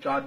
4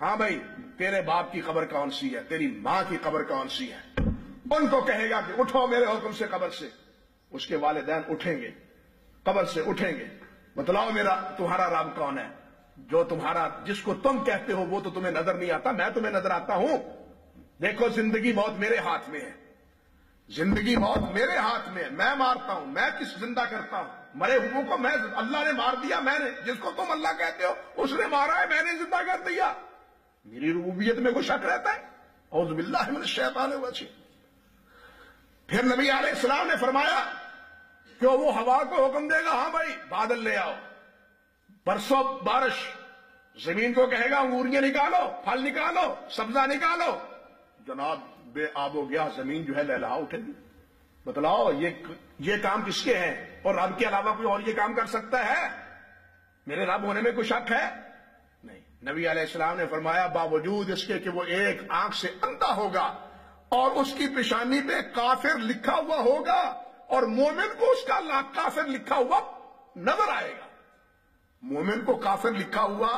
ہاں بھائی تیرے باپ کی قبر کون سی ہے، تیری ماں کی قبر کون سی ہے، ان کو کہے گا کہ اٹھو میرے حکم سے قبر سے، اس کے والدین اٹھیں گے، قبر سے اٹھیں گے، بتلاؤ تمہارا رب کون ہے، جو جس کو تم کہتے ہو وہ تو تمہیں نظر نہیں آتا، میں تمہیں نظر آتا ہوں، دیکھو زندگی موت میرے ہاتھ میں ہے، زندگی موت میرے ہاتھ میں ہے، میں مارتا ہوں، میں کس زندہ کرتا ہوں، مرے ہوئے کو میں، اللہ نے مار دیا، میں نے، جس کو تم اللہ کہتے ہو اس نے مارا ہے، میں نے زندہ کر دیا، میری ربوبیت میں کوئی شک رہتا ہے؟ اعوذ باللہ من الشیطان الرجیم۔ پھر نبی علیہ السلام نے فرمایا کہ وہ ہوا کو حکم دے گا، ہاں بھائی بادل لے آؤ، برسو بارش، زمین کو کہے گا انگوریاں نکالو، پھل نکالو، سبزہ نکالو، جناب بے آب و گیا زمین جو ہے لہلہا اٹھے گی۔ بتلاؤ یہ کام کس کے ہیں، اور رب کے علاوہ کوئی اور یہ کام کر سکتا ہے؟ میرے رب ہونے میں کوئی شک ہے؟ نہیں۔ نبی علیہ السلام نے فرمایا باوجود اس کے کہ وہ ایک آنکھ سے اندھا ہوگا اور اس کی پیشانی پہ کافر لکھا ہوا ہوگا اور مومن کو اس کا کافر لکھا ہوا نظر آئے گا، مومن کو کافر لکھا ہوا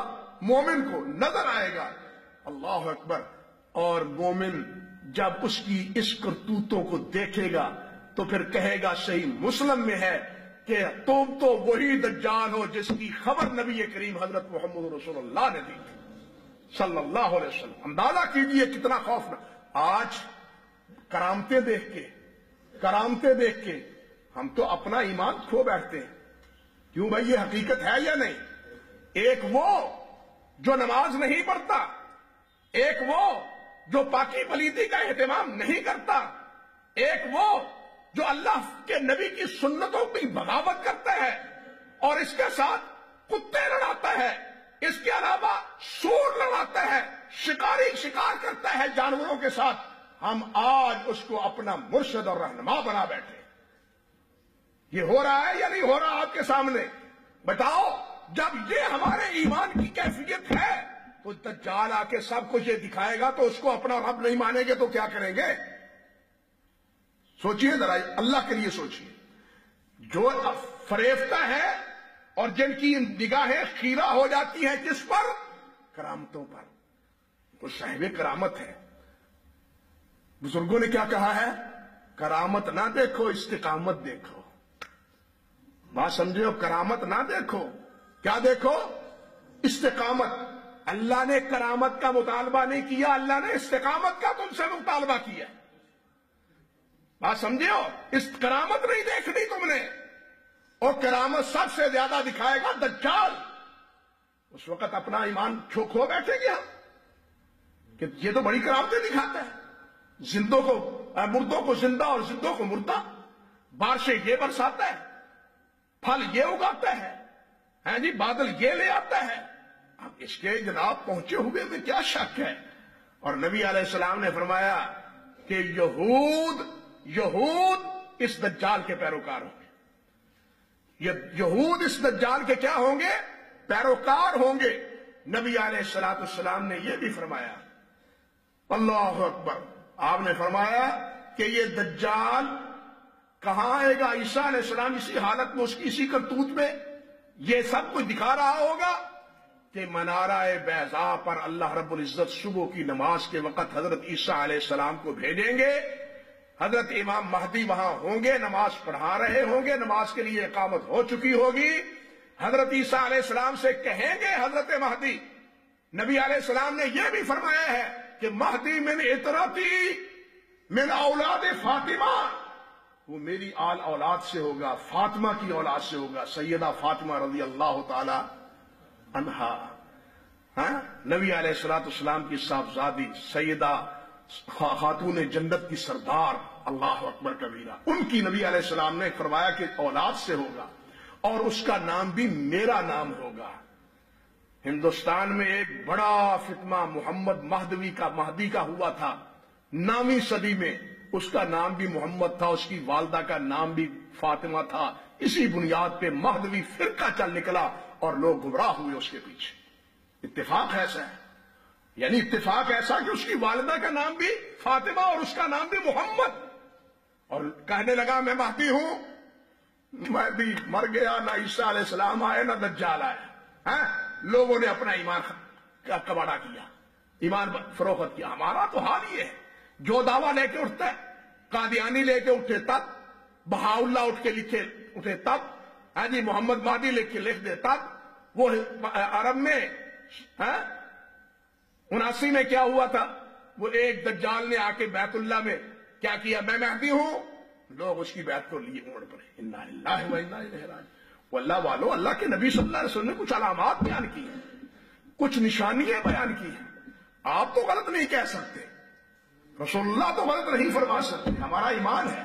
مومن کو نظر آئے گا، اللہ اکبر۔ اور مومن جب اس کی اس کرتوتوں کو دیکھے گا تو پھر کہے گا، صحیح مسلم میں ہے کہ تم تو وہی دجال ہو جس کی خبر نبی کریم حضرت محمد رسول اللہ نے دی تھی صلی اللہ علیہ وسلم۔ اندازہ کیجئے کتنا خوفناک۔ آج کرامتیں دیکھ کے ہم تو اپنا ایمان کھو بیٹھتے ہیں، کیوں بھائی یہ حقیقت ہے یا نہیں؟ ایک وہ جو نماز نہیں پڑھتا، ایک وہ جو پاکی پلیتی کا اہتمام نہیں کرتا، ایک وہ جو اللہ کے نبی کی سنتوں کی بغاوت کرتا ہے اور اس کے ساتھ کتے لڑاتا ہے، اس کے علاوہ سور لڑاتا ہے، شکار کرتا ہے جانوروں کے ساتھ، ہم آج اس کو اپنا مرشد اور رہنما بنا بیٹھے۔ یہ ہو رہا ہے یا نہیں ہو رہا آپ کے سامنے؟ بتاؤ، جب یہ ہمارے ایمان کی کیفیت ہے تو دجال آ کے سب کچھ یہ دکھائے گا تو اس کو اپنا رب نہیں مانیں گے تو کیا کریں گے؟ سوچئے ذرا، اللہ کے لیے سوچئے۔ جو فریفتہ ہے اور جن کی نگاہیں خیرہ ہو جاتی ہیں کس پر؟ کرامتوں پر، وہ صاحب کرامت ہے۔ بزرگوں نے کیا کہا ہے؟ کرامت نہ دیکھو، استقامت دیکھو۔ بات سمجھے ہو؟ کرامت نہ دیکھو، کیا دیکھو؟ استقامت۔ اللہ نے کرامت کا مطالبہ نہیں کیا، اللہ نے استقامت کا تم سے مطالبہ کیا۔ بات سمجھے ہو؟ اس کرامت نہیں دیکھنی تم نے، اور کرامت سب سے زیادہ دکھائے گا دجال۔ اس وقت اپنا ایمان کھو بیٹھیں گے ہم کہ یہ تو بڑی کرامتیں دکھاتا ہے، مردوں کو زندہ اور زندوں کو مردہ، بارشیں یہ برساتا ہے، پھل یہ اگاتا ہے، ہاں جی بادل یہ لے آتا ہے۔ اب اس کے جناب پہنچے ہوئے میں کیا شک ہے؟ اور نبی علیہ السلام نے فرمایا کہ یہود اس دجال کے پیروکار ہوں گے، یہود اس دجال کے کیا ہوں گے؟ پیروکار ہوں گے۔ نبی علیہ السلام نے یہ بھی فرمایا، اللہ اکبر، آپ نے فرمایا کہ یہ دجال کہاں آئے گا؟ عیسیٰ علیہ السلام اسی حالت میں، اس کی اسی کرتوت میں یہ سب کچھ دکھا رہا ہوگا کہ منارہ بیضاء پر اللہ رب العزت صبح کی نماز کے وقت حضرت عیسیٰ علیہ السلام کو بھیجیں گے، حضرت امام مہدی وہاں ہوں گے، نماز پڑھا رہے ہوں گے، نماز کے لیے اقامت ہو چکی ہوگی، حضرت عیسیٰ علیہ السلام سے کہیں گے حضرت مہدی، نبی علیہ السلام نے یہ بھی فرمایا ہے کہ مہدی من اطرتی من اولاد فاطمہ، وہ میری آل اولاد سے ہوگا، فاطمہ کی اولاد سے ہوگا، سیدہ فاطمہ رضی اللہ تعالی عنہا، نبی علیہ السلام کی صاحبزادی سیدہ خاتون جنت کی سردار، اللہ اکبر کبیرہ، ان کی نبی علیہ السلام نے فرمایا کہ اولاد سے ہوگا اور اس کا نام بھی میرا نام ہوگا۔ ہندوستان میں ایک بڑا فتنہ محمد مہدی کا ہوا تھا 9ویں صدی میں، اس کا نام بھی محمد تھا، اس کی والدہ کا نام بھی فاطمہ تھا، اسی بنیاد پہ مہدوی فرقہ چل نکلا اور لوگ گمراہ ہوئے اس کے پیچھے۔ اتفاق ایسا ہے، یعنی اتفاق ایسا کہ اس کی والدہ کا نام بھی فاطمہ اور اس کا نام بھی محمد، اور کہنے لگا میں مہدی ہوں، مہدی مر گیا، نہ عیسیٰ علیہ السلام آئے نہ دجال آئے، لوگوں نے اپنا ایمان کا کباڑہ کیا۔ ایمان فروخت کیا. ہمارا تو حال یہ ہے، جو دعویٰ لے کے اٹھتا ہے، قادیانی لے کے اٹھے تب، بہاؤلہ اٹھ کے لکھے اٹھے تب، ہاں جی محمد مہدی لکھ دے تب. وہ عرب میں 79 میں کیا ہوا تھا، وہ ایک دجال نے آ کے بیت اللہ میں کیا کیا، میں مہدی ہوں، لوگ اس کی بیعت کو لیے اوڑ پڑے. انا للہ و انا الیہ راجعون. وہ اللہ والو، اللہ کے نبی صلی اللہ علیہ وسلم نے کچھ علامات بیان کی ہیں، کچھ نشانیاں بیان کی ہیں. آپ تو غلط نہیں کہہ سکتے، رسول اللہ تو غلط نہیں فرما سکتے. ہمارا ایمان ہے،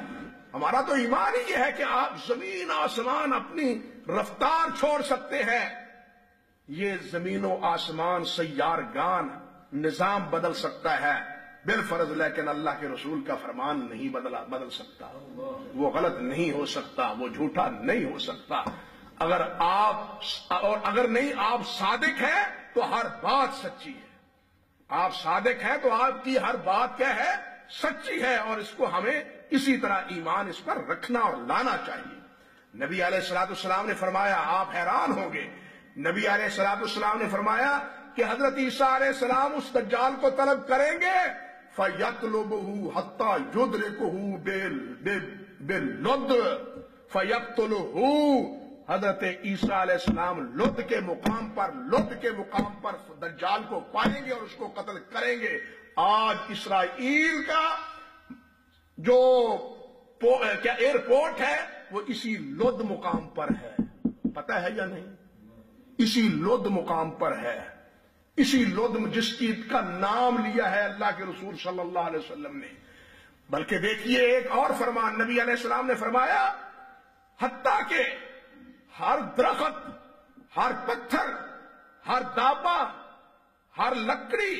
ہمارا تو ایمان ہی یہ ہے کہ آپ زمین آسمان اپنی رفتار چھوڑ سکتے ہیں. یہ زمین و آسمان سیارگان نظام بدل سکتا ہے بالفرض، لیکن اللہ کے رسول کا فرمان نہیں بدل سکتا. وہ غلط نہیں ہو سکتا، وہ جھوٹا نہیں ہو سکتا. اگر نہیں آپ صادق ہیں تو ہر بات سچی ہے. آپ صادق ہیں تو آپ کی ہر بات کیا ہے، سچی ہے. اور اس کو ہمیں اسی طرح ایمان اس پر رکھنا اور لانا چاہیے. نبی علیہ الصلوۃ والسلام نے فرمایا، آپ حیران ہوں گے، نبی علیہ الصلوۃ والسلام نے فرمایا کہ حضرت عیسیٰ علیہ السلام اس دجال کو طلب کریں گے، فَيَطْلُبُهُ حَتَّى يُدْرِكُهُ بِاللُّدِّ فَيَقْتُلُهُ. حضرت عیسیٰ علیہ السلام لد کے مقام پر دجال کو پائیں گے اور اس کو قتل کریں گے. آج اسرائیل کا جو ایئرپورٹ ہے وہ اسی لد مقام پر ہے، پتہ ہے یا نہیں؟ اسی لد مقام پر ہے، اسی لد جس کی کا نام لیا ہے اللہ کے رسول صلی اللہ علیہ وسلم نے. بلکہ دیکھیے ایک اور فرمان نبی علیہ السلام نے فرمایا، حتیٰ کہ ہر درخت، ہر پتھر، ہر دابا، ہر لکڑی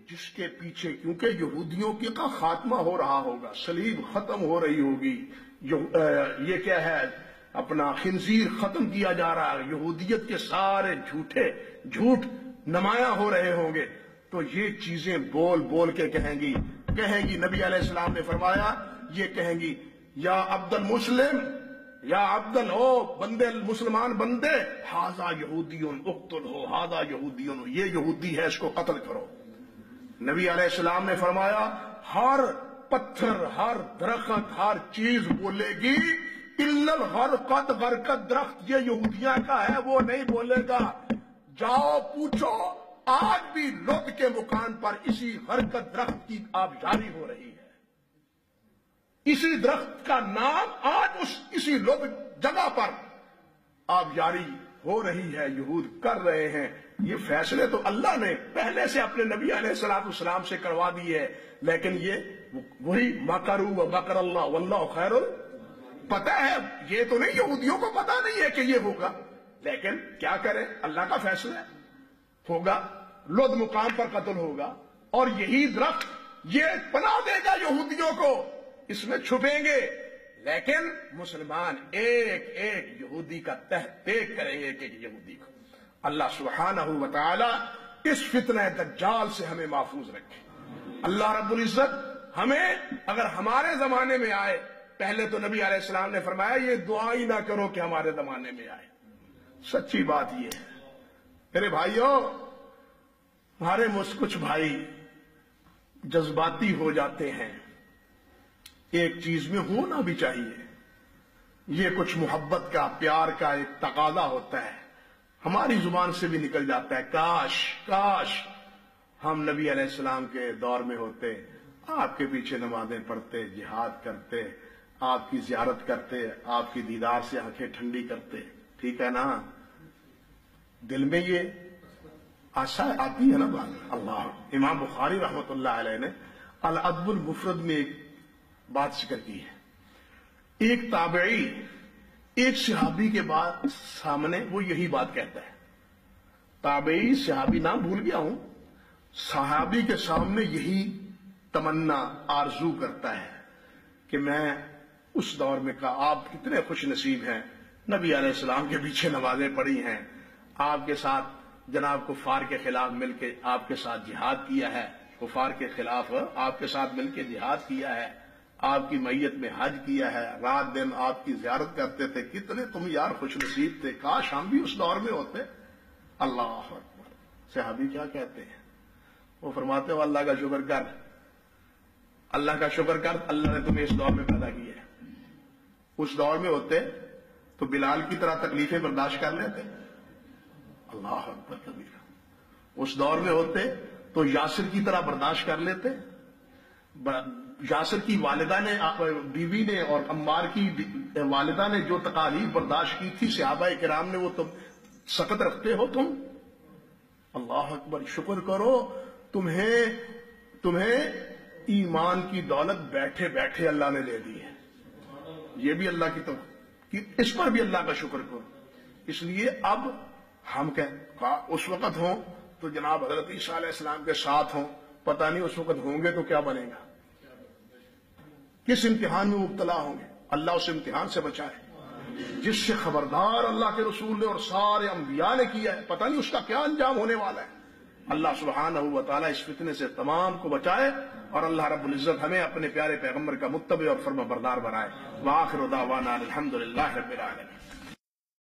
جس کے پیچھے، کیونکہ یہودیوں کا خاتمہ ہو رہا ہوگا، صلیب ختم ہو رہی ہوگی، یہ کیا ہے اپنا خنزیر ختم کیا جا رہا ہے، یہودیت کے سارے جھوٹ نمایاں ہو رہے ہوں گے، تو یہ چیزیں بول بول کے کہیں گی. نبی علیہ السلام نے فرمایا، یہ کہیں گی، یا عبد المسلم، یا عبد ہو بندے، مسلمان بندے، ہاذا یہودیون اقتل ہو، ہاذا یہودیون، یہ یہودی ہے، اس کو قتل کرو. نبی علیہ السلام نے فرمایا، ہر پتھر، ہر درخت، ہر چیز بولے گی، الا الغرقد، غرقد درخت یہ یہودیاں کا ہے، وہ نہیں بولے گا. جاؤ پوچھو، آج بھی لد کے مکان پر اسی غرقد درخت کی آبیاری ہو رہی ہے. اسی درخت کا نام آج اسی لد جگہ پر آبیاری ہو رہی ہے، یہود کر رہے ہیں. یہ فیصلے تو اللہ نے پہلے سے اپنے نبی علیہ الصلوۃ والسلام سے کروا دی ہے، لیکن یہ وہی مکروا ومکر اللہ واللہ خیر. پتہ ہے، یہ تو نہیں، یہودیوں کو پتہ نہیں ہے کہ یہ ہوگا، لیکن کیا کریں، اللہ کا فیصلہ ہوگا. لد مقام پر قتل ہوگا، اور یہی درخت یہ پناہ دے گا یہودیوں کو، اس میں چھپیں گے. لیکن مسلمان ایک ایک یہودی کا تحقیق کریں گے، ایک ایک یہودی کو. اللہ سبحانہ و تعالی اس فتنہ دجال سے ہمیں محفوظ رکھے. اللہ رب العزت ہمیں، اگر ہمارے زمانے میں آئے، پہلے تو نبی علیہ السلام نے فرمایا یہ دعا ہی نہ کرو کہ ہمارے زمانے میں آئے. سچی بات یہ ہے میرے بھائیوں، ہمارے کچھ بھائی جذباتی ہو جاتے ہیں. ایک چیز میں ہونا بھی چاہیے، یہ کچھ محبت کا، پیار کا ایک تقاضا ہوتا ہے، ہماری زبان سے بھی نکل جاتا ہے، کاش ہم نبی علیہ السلام کے دور میں ہوتے، آپ کے پیچھے نمازیں پڑھتے، جہاد کرتے، آپ کی زیارت کرتے، آپ کی دیدار سے آنکھیں ٹھنڈی کرتے. ٹھیک ہے نا؟ دل میں یہ آشا آتی ہے نا بات. اللہ، امام بخاری رحمۃ اللہ علیہ نے الادب المفرد میں ایک بات ذکر کی ہے. ایک تابعی ایک صحابی کے بعد سامنے وہ یہی بات کہتا ہے. تابعی، صحابی نام بھول گیا ہوں، صحابی کے سامنے یہی تمنا آرزو کرتا ہے کہ میں اس دور میں کہا، آپ کتنے خوش نصیب ہیں، نبی علیہ السلام کے پیچھے نمازیں پڑھی ہیں، آپ کے ساتھ جناب کفار کے خلاف مل کے آپ کے ساتھ جہاد کیا ہے، کفار کے خلاف آپ کے ساتھ مل کے جہاد کیا ہے، آپ کی میت میں حج کیا ہے، رات دن آپ کی زیارت کرتے تھے، کتنے تم یار خوش نصیب تھے، کاش ہم بھی اس دور میں ہوتے. اللہ اکبر. صحابی کیا کہتے ہیں؟ وہ فرماتے ہو اللہ کا شکر کر، اللہ کا شکر کر، اللہ نے تمہیں اس دور میں پیدا کیا ہے۔ اس دور میں ہوتے تو بلال کی طرح تکلیفیں برداشت کر لیتے؟ اللہ اکبر کبیرہ۔ اس دور میں ہوتے تو یاسر کی طرح برداشت کر لیتے؟ یاسر کی والدہ نے، بیوی نے اور عمار کی والدہ نے جو تکالیف برداشت کی تھی صحابہ کرام نے، وہ تم سخت رکھتے ہو تم؟ اللہ اکبر، شکر کرو، تمہیں ایمان کی دولت بیٹھے بیٹھے اللہ نے دے دی ہے۔ یہ بھی اللہ کی توفیق، اس پر بھی اللہ کا شکر کرو۔ اس لیے اب ہم اس وقت ہوں تو جناب حضرت عیسیٰ علیہ السلام کے ساتھ ہوں، پتہ نہیں اس وقت ہوں گے تو کیا بنے گا، کس امتحان میں مبتلا ہوں گے۔ اللہ اس امتحان سے بچائے جس سے خبردار اللہ کے رسول نے اور سارے انبیاء نے کیا ہے، پتہ نہیں اس کا کیا انجام ہونے والا ہے۔ اللہ سبحانہ و تعالیٰ اس فتنے سے تمام کو بچائے، اور اللہ رب العزت ہمیں اپنے پیارے پیغمبر کا متبع اور فرما بردار بنائے۔ وآخر دعوانا الحمدللہ رب العالمین۔